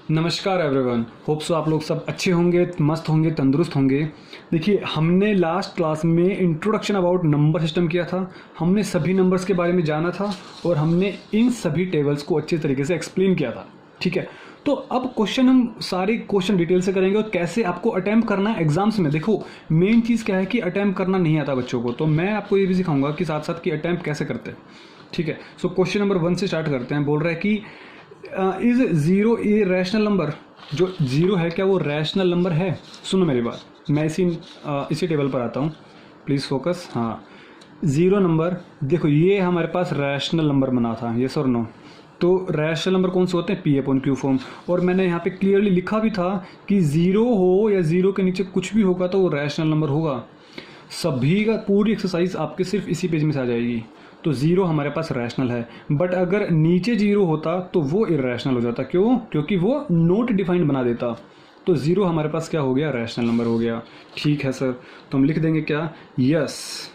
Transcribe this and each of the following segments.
नमस्कार everyone, hope so आप लोग सब अच्छे होंगे, मस्त होंगे, तंदुरुस्त होंगे। देखिए, हमने लास्ट क्लास में इंट्रोडक्शन अबाउट नंबर सिस्टम किया था। हमने सभी नंबर्स के बारे में जाना था और हमने इन सभी टेबल्स को अच्छे तरीके से एक्सप्लेन किया था। ठीक है, तो अब क्वेश्चन हम सारे क्वेश्चन डिटेल से करेंगे और कैसे आपको अटैम्प्ट करना है एग्जाम्स में। देखो, मेन चीज़ क्या है कि अटैम्प्ट करना नहीं आता बच्चों को, तो मैं आपको ये भी सिखाऊंगा कि साथ साथ कि अटैम्प्ट कैसे करते हैं। ठीक है, सो क्वेश्चन नंबर 1 से स्टार्ट करते हैं। बोल रहा है कि is zero A rational number. जो जीरो है क्या वो रैशनल नंबर है? सुनो मेरी बात, मैं इसी टेबल पर आता हूँ, प्लीज़ फोकस। हाँ, ज़ीरो नंबर, देखो ये हमारे पास रैशनल नंबर बना था, यस और नो। तो रैशनल नंबर कौन से होते हैं? P upon Q form. और मैंने यहाँ पे क्लियरली लिखा भी था कि ज़ीरो हो या ज़ीरो के नीचे कुछ भी होगा तो वो रैशनल नंबर होगा। सभी का पूरी एक्सरसाइज आपके सिर्फ इसी पेज में से आ जाएगी। तो ज़ीरो हमारे पास रैशनल है, बट अगर नीचे जीरो होता तो वो इरेशनल हो जाता। क्यों? क्योंकि वो नोट डिफाइंड बना देता। तो ज़ीरो हमारे पास क्या हो गया? रैशनल नंबर हो गया। ठीक है सर, तो हम लिख देंगे क्या? Yes,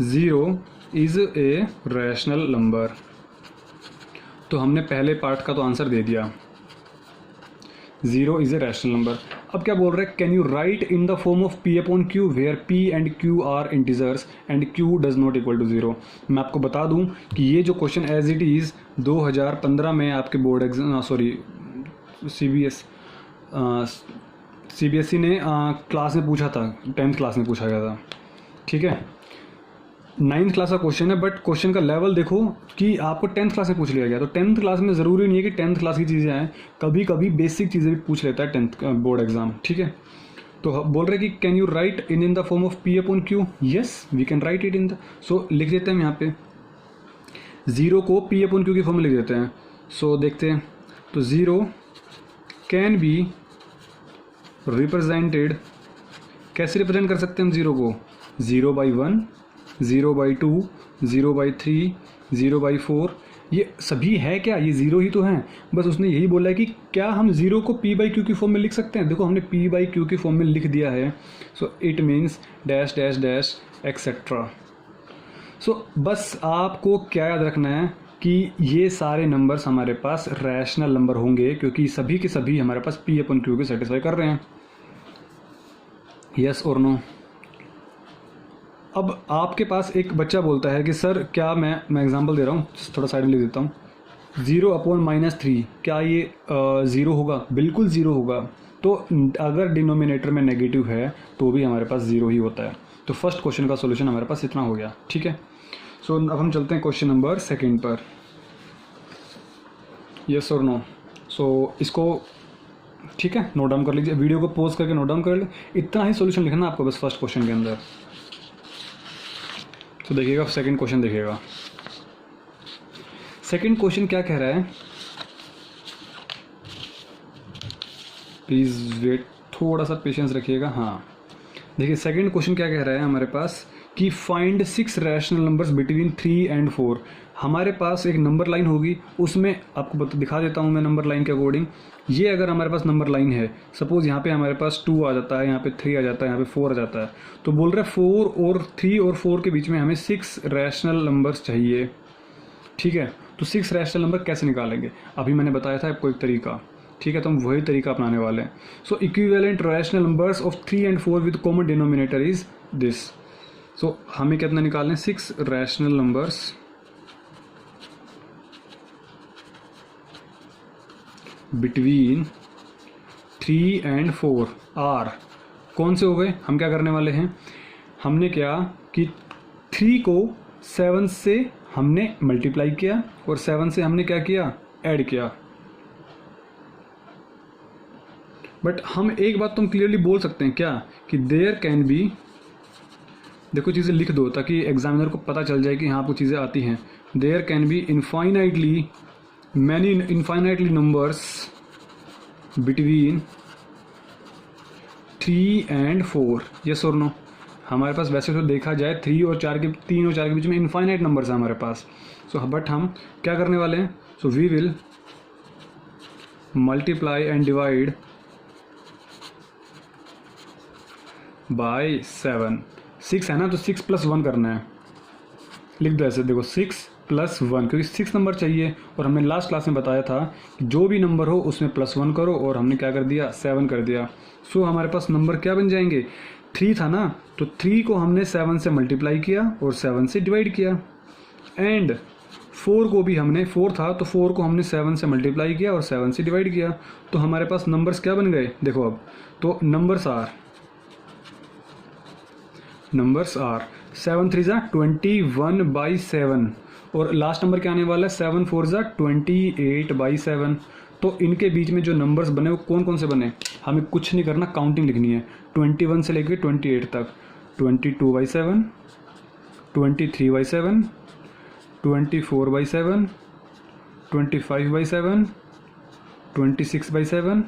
zero is a rational number. तो हमने पहले पार्ट का तो आंसर दे दिया, zero is a rational number. अब क्या बोल रहे हैं? Can you write in the form of p upon q where p and q are integers and q does not equal to zero. मैं आपको बता दूं कि ये जो क्वेश्चन एज इट इज़ 2015 में आपके बोर्ड एग्जाम सीबीएसई ने क्लास में पूछा था, 10th क्लास में पूछा गया था। ठीक है, 9th क्लास का क्वेश्चन है, बट क्वेश्चन का लेवल देखो कि आपको 10th क्लास में पूछ लिया गया। तो 10th क्लास में ज़रूरी नहीं है कि 10th क्लास की चीज़ें आएँ, कभी कभी बेसिक चीज़ें भी पूछ लेता है 10th बोर्ड एग्जाम। ठीक है, तो बोल रहे कि can you write in the form of p upon q. Yes, we can write it in the. So लिख देते हैं हम यहाँ पे ज़ीरो को पी अपॉन क्यू की फॉर्म में लिख देते हैं। सो देखते हैं, तो ज़ीरो कैन बी रिप्रेजेंटेड, कैसे रिप्रेजेंट कर सकते हैं हम ज़ीरो को? 0/1, 0/2, 0/3, 0/4। ये सभी है क्या? ये ज़ीरो ही तो हैं। बस उसने यही बोला है कि क्या हम ज़ीरो को पी बाई क्यू की फॉर्म में लिख सकते हैं। देखो, हमने पी बाई क्यू की फॉर्म में लिख दिया है। So it means dash dash dash etcetera. So बस आपको क्या याद रखना है कि ये सारे नंबर्स हमारे पास रैशनल नंबर होंगे, क्योंकि सभी के सभी हमारे पास पी अपन क्यू को सेटिस्फाई कर रहे हैं। यस और नो। अब आपके पास एक बच्चा बोलता है कि सर क्या, मैं एग्जांपल दे रहा हूँ, थोड़ा साइड में लिख देता हूँ। 0/-3, क्या ये ज़ीरो होगा? बिल्कुल ज़ीरो होगा। तो अगर डिनोमिनेटर में नेगेटिव है तो भी हमारे पास ज़ीरो ही होता है। तो फर्स्ट क्वेश्चन का सोल्यूशन हमारे पास इतना हो गया। ठीक है, सो अब हम चलते हैं क्वेश्चन नंबर 2 पर। यस और नो। सो इसको ठीक है, नोट डाउन कर लीजिए, वीडियो को पॉज करके नोट डाउन कर ले। इतना ही सोल्यूशन लिखना आपको बस फर्स्ट क्वेश्चन के अंदर। तो देखिएगा, सेकंड क्वेश्चन देखिएगा। सेकंड क्वेश्चन क्या कह रहा है? प्लीज़ वेट, थोड़ा सा पेशेंस रखिएगा। हाँ, देखिए सेकंड क्वेश्चन क्या कह रहा है हमारे पास कि find 6 rational numbers between 3 and 4। हमारे पास एक नंबर लाइन होगी, उसमें आपको दिखा देता हूँ मैं नंबर लाइन के अकॉर्डिंग। ये अगर हमारे पास नंबर लाइन है, सपोज़ यहाँ पे हमारे पास 2 आ जाता है, यहाँ पे 3 आ जाता है, यहाँ पे 4 आ जाता है, तो बोल रहे 4 और 3 और 4 के बीच में हमें 6 रैशनल नंबर्स चाहिए। ठीक है, तो 6 रैशनल नंबर कैसे निकालेंगे? अभी मैंने बताया था आपको एक तरीका। ठीक है, तो हम वही तरीका अपनाने वाले हैं। So equivalent rational numbers of 3 and 4 with common denominator is this. So हमें कितना निकालना है? 6 rational numbers between 3 and 4 are कौन से हो गए? हम क्या करने वाले हैं, हमने क्या कि 3 को 7 से हमने मल्टीप्लाई किया और 7 से हमने क्या किया? ऐड किया। बट हम एक बात तो हम क्लियरली बोल सकते हैं क्या कि देयर कैन बी, देखो चीज़ें लिख दो ताकि एग्जामिनर को पता चल जाए कि हाँ आपको चीज़ें आती हैं। There can be infinitely numbers between 3 and 4। Yes और नो। हमारे पास वैसे तो देखा जाए 3 और 4 के बीच में इनफाइनाइट नंबर्स है हमारे पास। सो बट हम क्या करने वाले हैं? So we will multiply and divide by 7। 6 है ना, तो 6 + 1 करना है। लिख दो ऐसे, देखो 6 +1, क्योंकि 6 नंबर चाहिए और हमने लास्ट क्लास में बताया था कि जो भी नंबर हो उसमें +1 करो, और हमने क्या कर दिया, 7 कर दिया। सो हमारे पास नंबर क्या बन जाएंगे, 3 था ना, तो 3 को हमने 7 से मल्टीप्लाई किया और 7 से डिवाइड किया। एंड 4 को भी हमने, 4 था तो 4 को हमने 7 से मल्टीप्लाई किया और 7 से डिवाइड किया। तो हमारे पास नंबर्स क्या बन गए, देखो अब तो नंबर्स आर 7 3 ज़ा 21/7 और लास्ट नंबर क्या आने वाला है, 7 4 ज़ा 28/7। तो इनके बीच में जो नंबर्स बने वो कौन कौन से बने, हमें कुछ नहीं करना, काउंटिंग लिखनी है 21 से लेकर 28 तक। 22/7, 23/7, 24/7, 25/7, 26/7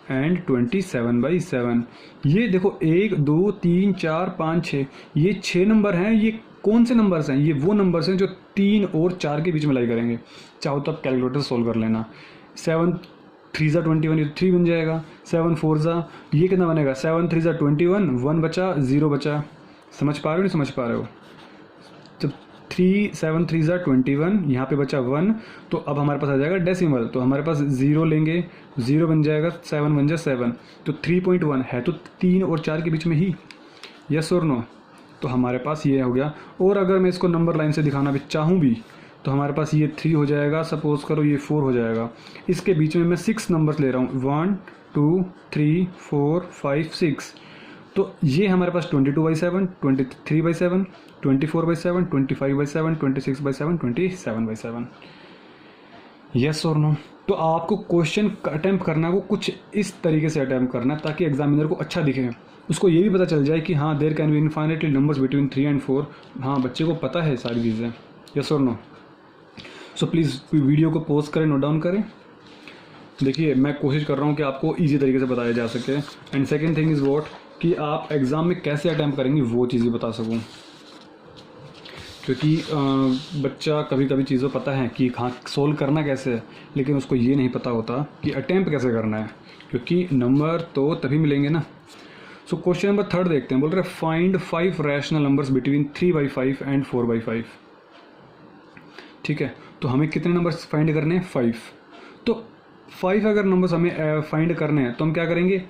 एंड 27/7। ये देखो 1 2 3 4 5 6, ये 6 नंबर हैं। ये कौन से नंबर्स हैं, ये वो नंबर्स हैं जो 3 और 4 के बीच में लाई करेंगे। चाहो तो आप कैलकुलेटर सोल्व कर लेना। 7 3 ज़ा 21, ये 3 बन जाएगा। 7 4 ज़ा, ये कितना बनेगा, 7 3 ज़ा 21, 1 बचा, 0 बचा। समझ पा रहे हो नहीं समझ पा रहे हो, जब 7 3 ज़ा 21, यहाँ पे बचा 1, तो अब हमारे पास आ जाएगा डेसिमल, तो हमारे पास 0 लेंगे, 0 बन जाएगा, 7 बन जाए 7, तो 3.1 है तो 3 और 4 के बीच में ही, यस और नो। तो हमारे पास ये हो गया। और अगर मैं इसको नंबर लाइन से दिखाना भी चाहूँ भी तो हमारे पास ये 3 हो जाएगा, सपोज करो ये 4 हो जाएगा। इसके बीच में मैं 6 नंबर्स ले रहा हूँ, 1 2 3 4 5 6। तो ये हमारे पास 22/7, 23/7, 24/7, 25/7, 26/7, 27/7। यस और नो। तो आपको क्वेश्चन अटैम्प्ट करना है वो कुछ इस तरीके से अटैम्प्ट करना है ताकि एग्जामिनर को अच्छा दिखे, उसको ये भी पता चल जाए कि हाँ there can be infinitely numbers between 3 and 4। हाँ बच्चे को पता है सारी चीज़ें। यस और नो। सो प्लीज़ वीडियो को पॉज करें, नोट डाउन करें। देखिए मैं कोशिश कर रहा हूँ कि आपको ईजी तरीके से बताया जा सके। And second thing is what, कि आप एग्ज़ाम में कैसे अटैम्प्ट करेंगे वो चीज़ें बता सकूँ, क्योंकि बच्चा कभी कभी चीज़ें पता है कि हाँ सोल्व करना कैसे है, लेकिन उसको ये नहीं पता होता कि अटैम्प्ट कैसे करना है, क्योंकि नंबर तो तभी मिलेंगे ना। सो क्वेश्चन नंबर 3 देखते हैं। बोल रहे find 5 rational numbers between 3/5 and 4/5। ठीक है, तो हमें कितने नंबर्स फाइंड करने हैं, 5। तो 5 अगर नंबर्स हमें फाइंड करने हैं तो हम क्या करेंगे,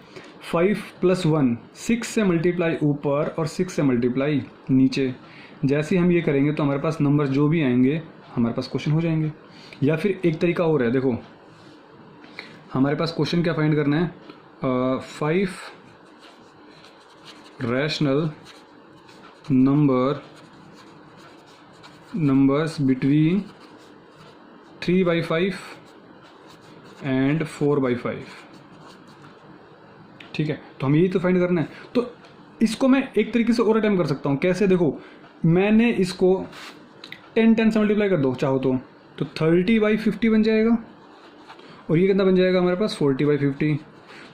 5 + 1, 6 से मल्टीप्लाई ऊपर और 6 से मल्टीप्लाई नीचे। जैसे ही हम ये करेंगे तो हमारे पास नंबर जो भी आएंगे हमारे पास क्वेश्चन हो जाएंगे। या फिर एक तरीका और है, देखो हमारे पास क्वेश्चन क्या फाइंड करना है, 5 रैशनल नंबर्स बिटवीन 3/5 एंड 4/5। ठीक है, तो हम यही तो फाइंड करना है। तो इसको मैं एक तरीके से और अटेम्प्ट कर सकता हूँ, कैसे, देखो मैंने इसको 10 से मल्टीप्लाई कर दो चाहो तो 30/50 बन जाएगा, और ये कितना बन जाएगा हमारे पास, 40/50।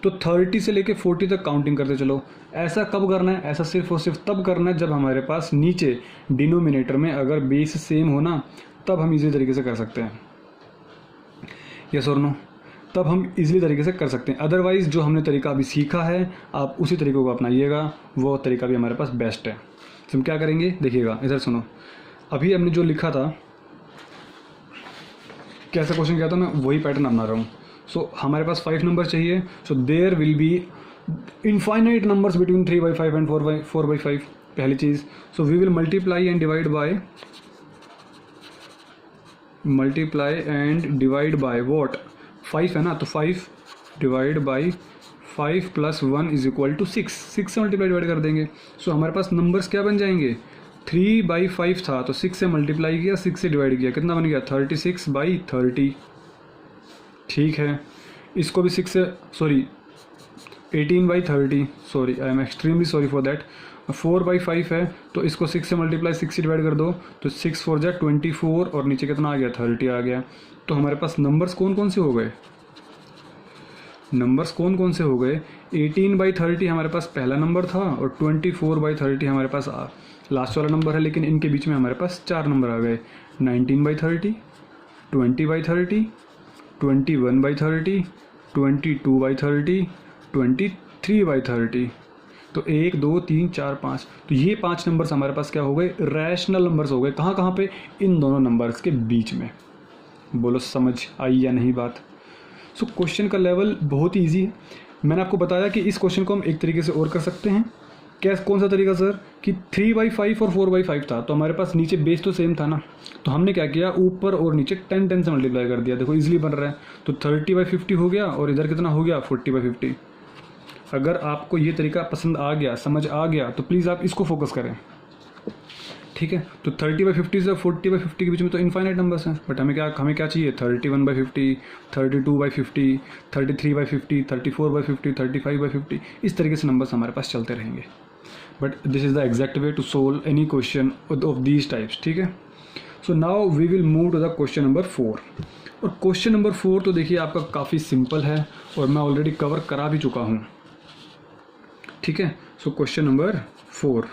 तो 30 से लेके 40 तक काउंटिंग करते चलो। ऐसा कब करना है, ऐसा सिर्फ और सिर्फ तब करना है जब हमारे पास नीचे डिनोमिनेटर में अगर बेस सेम हो ना, तब हम इजी तरीके से कर सकते हैं। यस और नो, तब हम इजीली तरीके से कर सकते हैं। अदरवाइज़ जो हमने तरीका अभी सीखा है आप उसी तरीक़े को अपनाइएगा, वो तरीका भी हमारे पास बेस्ट है। तो हम क्या करेंगे, देखिएगा इधर सुनो। अभी हमने जो लिखा था, कैसा क्वेश्चन किया था, मैं वही पैटर्न अपना रहा हूँ। सो हमारे पास 5 नंबर चाहिए। So there will be infinite numbers between 3/5 and 4/5। पहली चीज़, so we will multiply and divide by what, 5 है ना, तो 5 डिवाइड बाई 5 + 1 = 6। 6 से मल्टीप्लाई डिवाइड कर देंगे। सो हमारे पास नंबर्स क्या बन जाएंगे, 3/5 था तो 6 से मल्टीप्लाई किया, 6 से डिवाइड किया, कितना बन गया, 36/30। ठीक है, इसको भी 6 से 18/30, sorry I am extremely sorry for that. 4/5 है तो इसको 6 से मल्टीप्लाई, 6 से डिवाइड कर दो तो 6 4 = 24, और नीचे कितना आ गया, 30 आ गया। तो हमारे पास नंबर्स कौन कौन से हो गए, 18/30 हमारे पास पहला नंबर था, और 24/30 हमारे पास लास्ट वाला नंबर है, लेकिन इनके बीच में हमारे पास 4 नंबर आ गए, 19/30, 20/30, 21/30, 22/30, 23/30। तो 1 2 3 4 5, तो ये 5 नंबर्स हमारे पास क्या हो गए, रैशनल नंबर्स हो गए। कहाँ कहाँ पे, इन दोनों नंबर्स के बीच में। बोलो समझ आई या नहीं बात। सो क्वेश्चन का लेवल बहुत ही ईजी है। मैंने आपको बताया कि इस क्वेश्चन को हम एक तरीके से और कर सकते हैं। क्या, कौन सा तरीका सर, कि 3/5 और 4/5 था, तो हमारे पास नीचे बेस तो सेम था ना, तो हमने क्या किया, ऊपर और नीचे 10 से मल्टीप्लाई कर दिया। देखो इजीली बन रहा है, तो 30/50 हो गया, और इधर कितना हो गया, 40/50। अगर आपको ये तरीका पसंद आ गया, समझ आ गया, तो प्लीज़ आप इसको फोकस करें, ठीक है। तो 30/50 से 40/50 के बीच में तो इनफाइनाइट नंबर्स हैं, बट हमें क्या चाहिए, 31/50, 32/50, 33/50, 34/50, 35/50, इस तरीके से नंबर्स हमारे पास चलते रहेंगे। But this is the exact way to solve any question of these types, ठीक है। So now we will move to the question number 4। और क्वेश्चन नंबर 4 तो देखिए आपका काफ़ी सिंपल है, और मैं ऑलरेडी कवर करा भी चुका हूँ, ठीक है। सो क्वेश्चन नंबर 4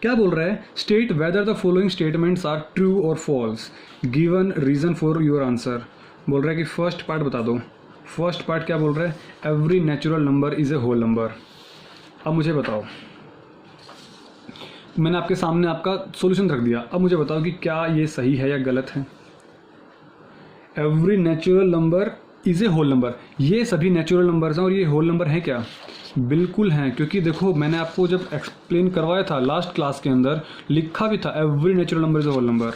क्या बोल रहा है, state whether the following statements are true और false, given reason for your answer. बोल रहा है कि फर्स्ट पार्ट बता दो। फर्स्ट पार्ट क्या बोल रहा है, every natural number is a whole number. अब मुझे बताओ, मैंने आपके सामने आपका सॉल्यूशन रख दिया, अब मुझे बताओ कि क्या ये सही है या गलत है। Every natural number is a whole number, ये सभी नेचुरल नंबर्स हैं, और ये होल नंबर हैं क्या, बिल्कुल हैं, क्योंकि देखो मैंने आपको जब एक्सप्लेन करवाया था लास्ट क्लास के अंदर, लिखा भी था every natural number is a whole number,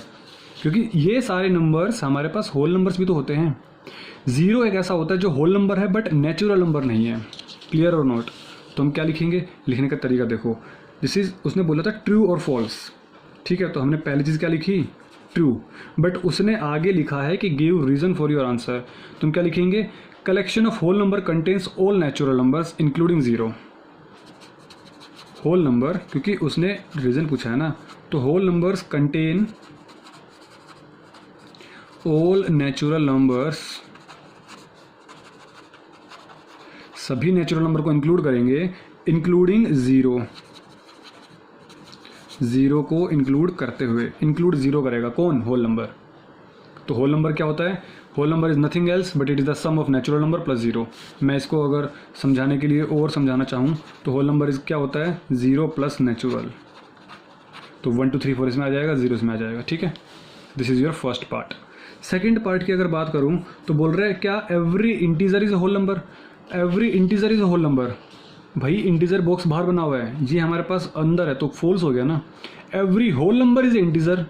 क्योंकि ये सारे नंबर्स हमारे पास होल नंबर्स भी तो होते हैं। ज़ीरो एक ऐसा होता है जो होल नंबर है बट नेचुरल नंबर नहीं है, क्लियर और नॉट। तो हम क्या लिखेंगे, लिखने का तरीका देखो, दिस इज, उसने बोला था ट्रू और फॉल्स, ठीक है, तो हमने पहली चीज़ क्या लिखी, ट्रू, बट उसने आगे लिखा है कि give reason for your answer. तुम क्या लिखेंगे, collection of whole number contains all natural numbers including zero. Whole number, क्योंकि उसने रीजन पूछा है ना, तो whole numbers contain all natural numbers, सभी नेचुरल नंबर को इंक्लूड करेंगे, इंक्लूडिंग ज़ीरो, ज़ीरो को इंक्लूड करते हुए, इंक्लूड ज़ीरो करेगा कौन, होल नंबर। तो होल नंबर क्या होता है, whole number is nothing else but it is the sum of natural number plus zero. मैं इसको अगर समझाने के लिए और समझाना चाहूँ तो होल नंबर इज़ क्या होता है, ज़ीरो प्लस नेचुरल। तो 1 2 3 4 इसमें आ जाएगा, ज़ीरो इसमें आ जाएगा, ठीक है। This is your first part. Second part की अगर बात करूँ तो बोल रहे हैं क्या every integer is a whole number, every integer is a whole number. भाई इंटीजर बॉक्स बाहर बना हुआ है, ये हमारे पास अंदर है, तो फॉल्स हो गया ना। Every whole number is integer,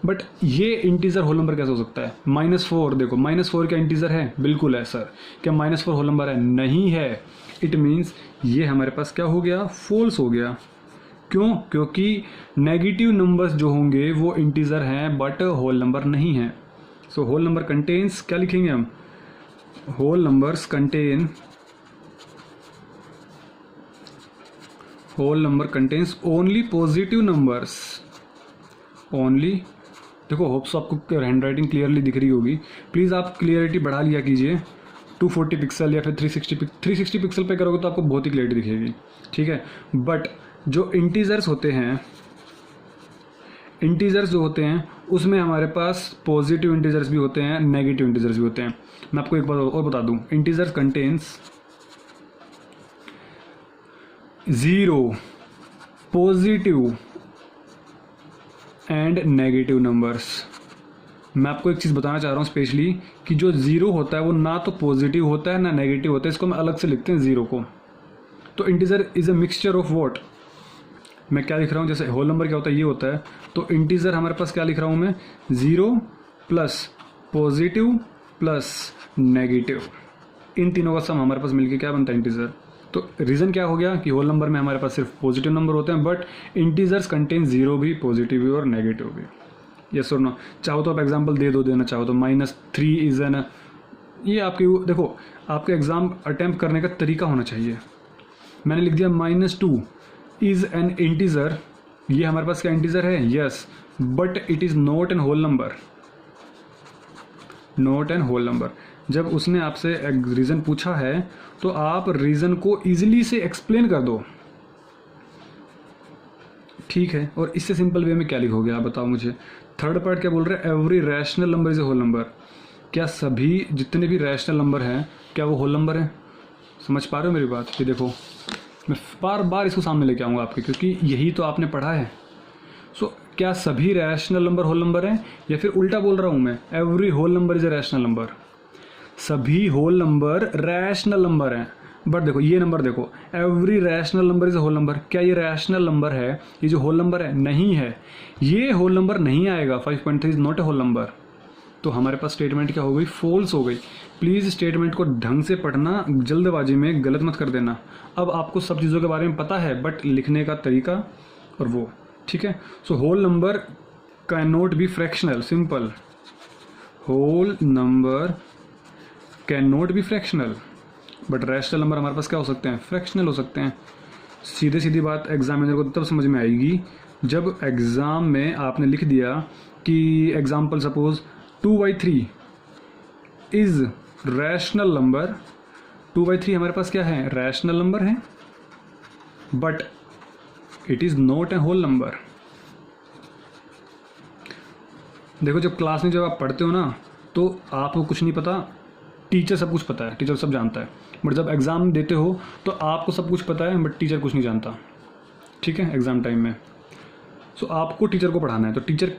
but ये इंटीजर होल नंबर कैसे हो सकता है, -4, देखो -4 क्या इंटीजर है, बिल्कुल है सर। क्या -4 होल नंबर है, नहीं है। इट मीन्स ये हमारे पास क्या हो गया, फॉल्स हो गया। क्यों, क्योंकि नेगेटिव नंबर्स जो होंगे वो इंटीजर हैं बट होल नंबर नहीं है। सो होल नंबर कंटेन्स, क्या लिखेंगे हम, whole numbers contain, whole number contains only positive numbers, only. देखो होप्स आपको हैंड राइटिंग क्लियरली दिख रही होगी, प्लीज़ आप क्लियरिटी बढ़ा लिया कीजिए, 240 पिक्सल या फिर 360 पिक्सल पे करोगे तो आपको बहुत ही क्लियरिटी दिखेगी, ठीक है। बट जो इंटीजर्स होते हैं, इंटीजर्स जो होते हैं उसमें हमारे पास पॉजिटिव इंटीजर्स भी होते हैं, नेगेटिव इंटीजर्स भी होते हैं। मैं आपको एक बार और बता दूं, integers contains zero, positive and negative numbers. मैं आपको एक चीज़ बताना चाह रहा हूँ स्पेशली, कि जो ज़ीरो होता है वो ना तो पॉजिटिव होता है ना नेगेटिव होता है, इसको हम अलग से लिखते हैं ज़ीरो को। तो integer is a mixture of what, मैं क्या लिख रहा हूँ, जैसे होल नंबर क्या होता है, ये होता है, तो इंटीजर हमारे पास क्या लिख रहा हूँ मैं, zero plus positive plus negative, इन तीनों का सम हमारे पास मिलके क्या बनता है, इंटीजर। तो रीज़न क्या हो गया कि होल नंबर में हमारे पास सिर्फ पॉजिटिव नंबर होते हैं, बट इंटीजर्स कंटेन ज़ीरो भी, पॉजिटिव भी और नेगेटिव भी। यस और नो, चाहो तो आप एग्जांपल दे दो, देना चाहो तो -3 इज़ एन, ये आपके देखो आपके एग्ज़ाम अटैम्प्ट करने का तरीका होना चाहिए। मैंने लिख दिया -2 इज़ एन इंटीजर, ये हमारे पास क्या इंटीजर है, yes, but it is not an whole number, not an whole number. जब उसने आपसे रीज़न पूछा है तो आप रीज़न को ईजिली से एक्सप्लेन कर दो, ठीक है। और इससे सिंपल वे में क्या लिखोगे आप बताओ मुझे। थर्ड पार्ट क्या बोल रहे हैं, every rational number is a whole number. क्या सभी जितने भी रैशनल नंबर हैं क्या वो होल नंबर हैं, समझ पा रहे हो मेरी बात। ये देखो मैं बार बार इसको सामने लेके आऊँगा आपके, क्योंकि यही तो आपने पढ़ा है। सो क्या सभी रैशनल नंबर होल नंबर हैं, या फिर उल्टा बोल रहा हूँ मैं, every whole number is a rational number? सभी होल नंबर रैशनल नंबर हैं। बट देखो ये नंबर देखो, every rational number is a whole number. क्या ये रैशनल नंबर है? ये जो होल नंबर है नहीं है, ये होल नंबर नहीं आएगा। 5.3 is not a whole number. तो हमारे पास स्टेटमेंट क्या हो गई? फॉल्स हो गई। प्लीज़ स्टेटमेंट को ढंग से पढ़ना, जल्दबाजी में गलत मत कर देना। अब आपको सब चीज़ों के बारे में पता है, बट लिखने का तरीका और वो, ठीक है। So whole number can not be fractional, simple. Whole number can not be fractional, but rational number हमारे पास क्या हो सकते हैं? फ्रैक्शनल हो सकते हैं। सीधे सीधी बात एग्जामिनर को तब समझ में आएगी जब एग्ज़ाम में आपने लिख दिया कि example suppose 2/3 is rational number. 2/3 हमारे पास क्या है? रैशनल नंबर है, but it is not a whole number. देखो जब क्लास में जब आप पढ़ते हो ना, तो आपको कुछ नहीं पता, टीचर सब कुछ पता है, टीचर सब जानता है। बट जब एग्ज़ाम देते हो तो आपको सब कुछ पता है, बट टीचर कुछ नहीं जानता, ठीक है, एग्ज़ाम टाइम में। सो आपको टीचर को पढ़ाना है, तो टीचर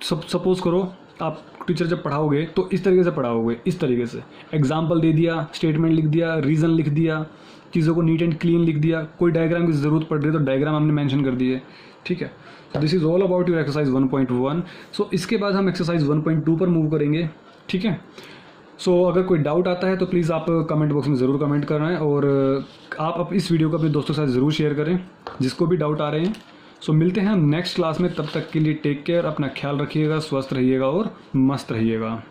सपोज करो आप टीचर जब पढ़ाओगे तो इस तरीके से पढ़ाओगे, इस तरीके से एग्जाम्पल दे दिया, स्टेटमेंट लिख दिया, रीज़न लिख दिया, चीज़ों को नीट एंड क्लीन लिख दिया। कोई डायग्राम की ज़रूरत पड़ रही है तो डायग्राम हमने मेंशन कर दिए, ठीक है। तो this is all about your exercise 1.1। सो इसके बाद हम एक्सरसाइज 1.2 पर मूव करेंगे, ठीक है। सो अगर कोई डाउट आता है तो प्लीज़ आप कमेंट बॉक्स में ज़रूर कमेंट करें, और आप इस वीडियो को अपने दोस्तों के साथ ज़रूर शेयर करें जिसको भी डाउट आ रहे हैं। सो मिलते हैं हम नेक्स्ट क्लास में, तब तक के लिए टेक केयर, अपना ख्याल रखिएगा, स्वस्थ रहिएगा और मस्त रहिएगा।